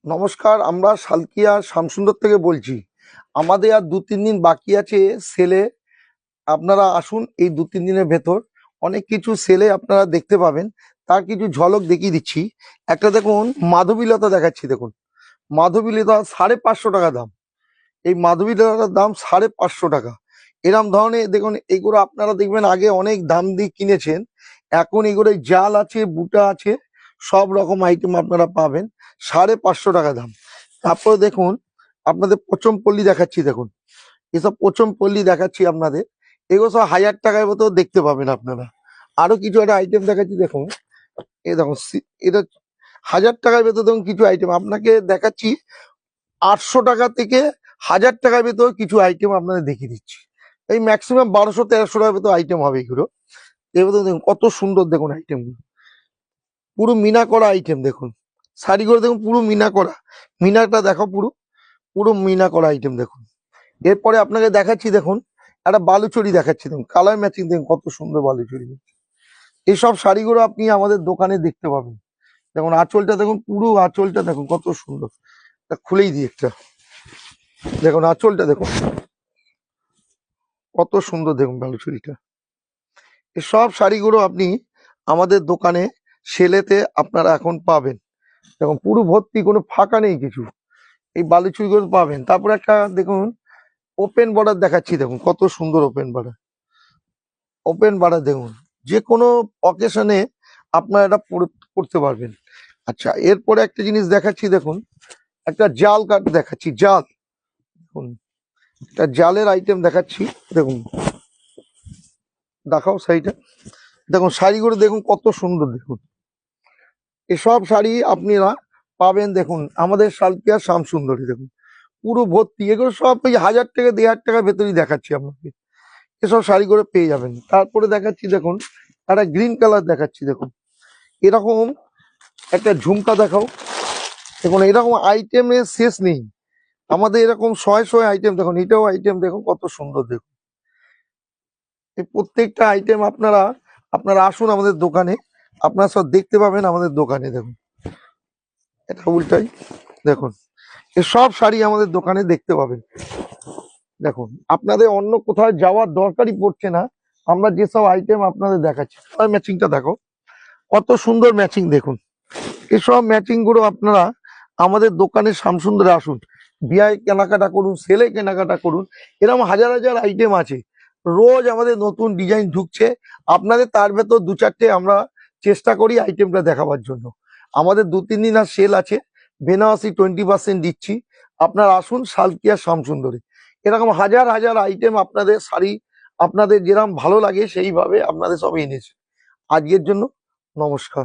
নমস্কার, আমরা সালকিয়া শামসুন্দর থেকে বলছি। আমাদের আর 2-3 দিন বাকি আছে সেলে। আপনারা আসুন, এই 2-3 দিনের ভেতর অনেক কিছু সেলে আপনারা দেখতে পাবেন। তার কিছু ঝলক দেখিয়ে দিচ্ছি। একটা দেখুন, মাধবীলতা দেখাচ্ছি। দেখুন, মাধবীলতা 550 টাকা দাম। এই মাধবীলতার দাম 550 টাকা। এরম ধরনের দেখুন, এগুলো আপনারা দেখবেন আগে অনেক দাম দিয়ে কিনেছেন, এখন এগুলো জাল আছে, বুটা আছে, সব রকম আইটেম আপনারা পাবেন। 550 টাকা দাম। তারপরে দেখুন, আপনাদের পচমপল্লী দেখাচ্ছি। দেখুন, এসব পচমপল্লী দেখাচ্ছি আপনাদের। এগুলো সব 1000 টাকার মতো দেখতে পাবেন আপনারা। আরো কিছু একটা আইটেম দেখাচ্ছি। দেখুন, দেখুন, এটা 1000 টাকার ভেতর দেখুন কিছু আইটেম আপনাকে দেখাচ্ছি। 800 টাকা থেকে 1000 টাকার ভেতর কিছু আইটেম আপনাদের দেখিয়ে দিচ্ছি। এই ম্যাক্সিমাম 1200-1300 টাকার ভেতর আইটেম হবে এগুলো। এবার দেখুন কত সুন্দর, দেখুন আইটেমগুলো পুরো মিনা করা আইটেম। দেখুন শাড়িগুলো দেখুন পুরো মিনা করা। মিনাটা দেখো, পুরো পুরো মিনা করা আইটেম। দেখুন, এরপরে আপনাকে দেখাচ্ছি। দেখুন, একটা বালুচরি দেখাচ্ছি। দেখুন কালার ম্যাচিং, দেখুন কত সুন্দর বালুচরি। এইসব শাড়িগুলো আপনি আমাদের দোকানে দেখতে পাবেন। দেখুন আঁচলটা দেখুন, পুরো আঁচলটা দেখুন কত সুন্দর। তা খুলেই দিই একটা। দেখুন আঁচলটা দেখুন কত সুন্দর। দেখুন বালুচরিটা। এসব শাড়িগুলো আপনি আমাদের দোকানে সেলেতে আপনারা এখন পাবেন। দেখুন পুরো ভর্তি, কোনো ফাঁকা নেই কিছু। এই বালুচরিগুলো পাবেন। তারপর একটা দেখুন ওপেন বর্ডার দেখাচ্ছি। দেখুন কত সুন্দর ওপেন বর্ডার। ওপেন বর্ডার দেখুন, যে কোনো অকেশনে আপনারা এটা পড়তে পারবেন। আচ্ছা, এরপরে একটা জিনিস দেখাচ্ছি। দেখুন, একটা জাল কাট দেখাচ্ছি। জাল, দেখুন একটা জালের আইটেম দেখাচ্ছি। দেখুন, দেখাও শাড়িটা। দেখুন শাড়িগুলো দেখুন কত সুন্দর। দেখুন এসব শাড়ি আপনারা পাবেন। দেখুন আমাদের সালকিয়া শামসুন্দরী। দেখুন পুরো ভর্তি, এগুলো সব ওই 1000 টাকা 1500 টাকার ভেতরেই দেখাচ্ছি আপনাকে। এসব শাড়িগুলো পেয়ে যাবেন। তারপরে দেখাচ্ছি। দেখুন একটা গ্রিন কালার দেখাচ্ছি। দেখুন এরকম একটা ঝুমকা দেখাও। দেখুন এরকম আইটেমের শেষ নেই আমাদের, এরকম শয়ে শয়ে আইটেম। দেখুন এটাও আইটেম, দেখুন কত সুন্দর। দেখুন এই প্রত্যেকটা আইটেম আপনারা আপনারা আসুন আমাদের দোকানে, আপনারা সব দেখতে পাবেন আমাদের দোকানে। দেখুন এটা উল্টাই। দেখুন এসব শাড়ি আমাদের দোকানে দেখতে পাবেন। দেখুন আপনাদের অন্য কোথাও যাওয়ার দরকারই পড়ছে না। আমরা যেসব আইটেম আপনাদের দেখাচ্ছি, ম্যাচিংটা দেখো কত সুন্দর ম্যাচিং। দেখুন এসব ম্যাচিং গুলো আপনারা আমাদের দোকানে শামসুন্দরে আসুন, বিয়ায় কেনাকাটা করুন, সেলে কেনাকাটা করুন। এরকম হাজার হাজার আইটেম আছে, রোজ আমাদের নতুন ডিজাইন ঢুকছে। আপনাদের তার ভেতর 2-4টে আমরা চেষ্টা করি আইটেমটা দেখাবার জন্য। আমাদের 2-3 দিন আর সেল আছে, বেনারসি 20% দিচ্ছি। আপনারা আসুন সালকিয়া শামসুন্দরে। এরকম হাজার হাজার আইটেম আপনাদের শাড়ি আপনাদের যেরকম ভালো লাগে সেইভাবে আপনাদের সব এনেছে। আজকের জন্য নমস্কার।